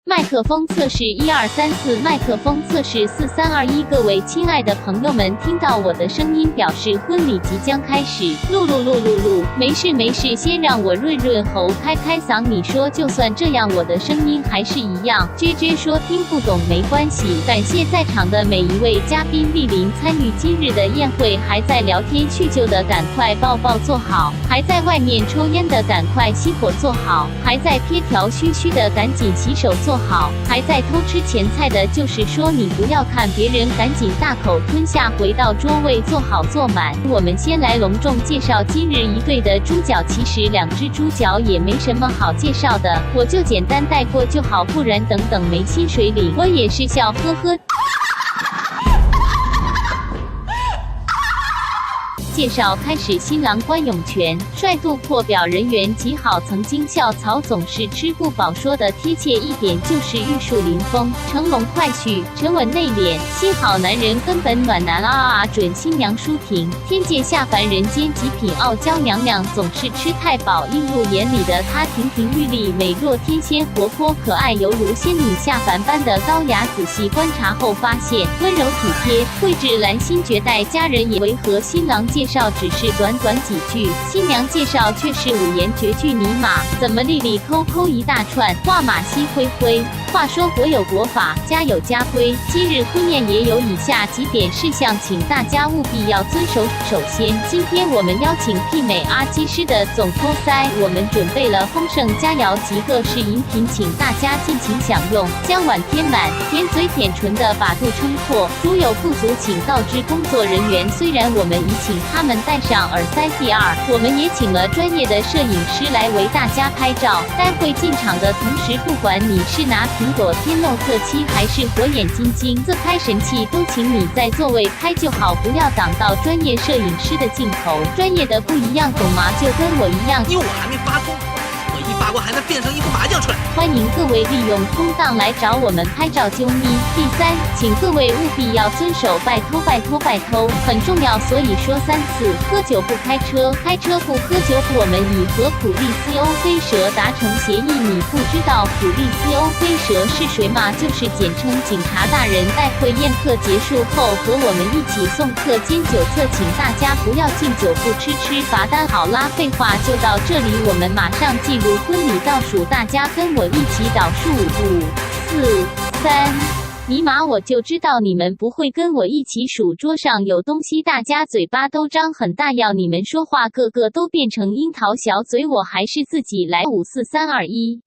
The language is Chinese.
麦克风测试1234，麦克风测试4321。各位亲爱的朋友们，听到我的声音，表示婚礼即将开始。录，没事没事，先让我润润喉，开嗓。你说就算这样，我的声音还是一样。JJ 说听不懂没关系。感谢在场的每一位嘉宾莅临参与今日的宴会，还在聊天叙旧的赶快抱抱坐好，还在外面抽烟的赶快熄火坐好，还在撇条须须的赶紧洗手坐好，还在偷吃前菜的，就是说你不要看别人，赶紧大口吞下，回到桌位坐好坐满。我们先来隆重介绍今日一对的猪脚，其实两只猪脚也没什么好介绍的，我就简单带过就好，不然等等没薪水领。我也是笑呵呵。介绍开始，新郎关永权，帅度破表，人缘极好，曾经校草总是吃不饱，说的贴切一点就是玉树临风，成龙快婿，沉稳内敛，新好男人，根本暖男啊！准新娘舒婷，天界下凡人间极品傲娇娘娘，总是吃太饱，映入眼里的她亭亭玉立，美若天仙，活泼可爱，犹如仙女下凡般的高雅。仔细观察后发现，温柔体贴，蕙质兰心绝代，家人也为何新郎介绍只是短短几句，新娘介绍却是5言绝句。尼玛，怎么利利抠抠一大串，话马西灰灰。话说国有国法，家有家规，今日婚宴也有以下几点事项，请大家务必要遵守。首先，今天我们邀请媲美阿基师的总托腮，我们准备了丰盛佳肴及各式饮品，请大家尽情享用，将碗填满，舔嘴舔唇的把肚撑破。如有不足，请告知工作人员。虽然我们已请他们戴上耳塞，第二，我们也请了专业的摄影师来为大家拍照。待会进场的同时，不管你是拿苹果天诺特7还是火眼金睛自拍神器，都请你在座位拍就好，不要挡到专业摄影师的镜头。专业的不一样，懂吗？就跟我一样，因为我还没发功，我一发功还能变成一副麻将出来。欢迎各位利用空档来找我们拍照啾咪。第三，请各位务必要遵守，拜托拜托拜托，很重要，所以说3次。喝酒不开车，开车不喝酒。我们已和普利斯欧飞蛇达成协议，你不知道普利斯欧飞蛇是谁吗？就是简称警察大人。待会宴客结束后，和我们一起送客兼酒测，请大家不要敬酒不吃罚单。好啦，废话就到这里，我们马上进入婚礼倒数，大家跟我一起倒数5、4、3。尼玛，我就知道你们不会跟我一起数，桌上有东西，大家嘴巴都张很大，要你们说话个个都变成樱桃小嘴，我还是自己来。5、4、3、2、1。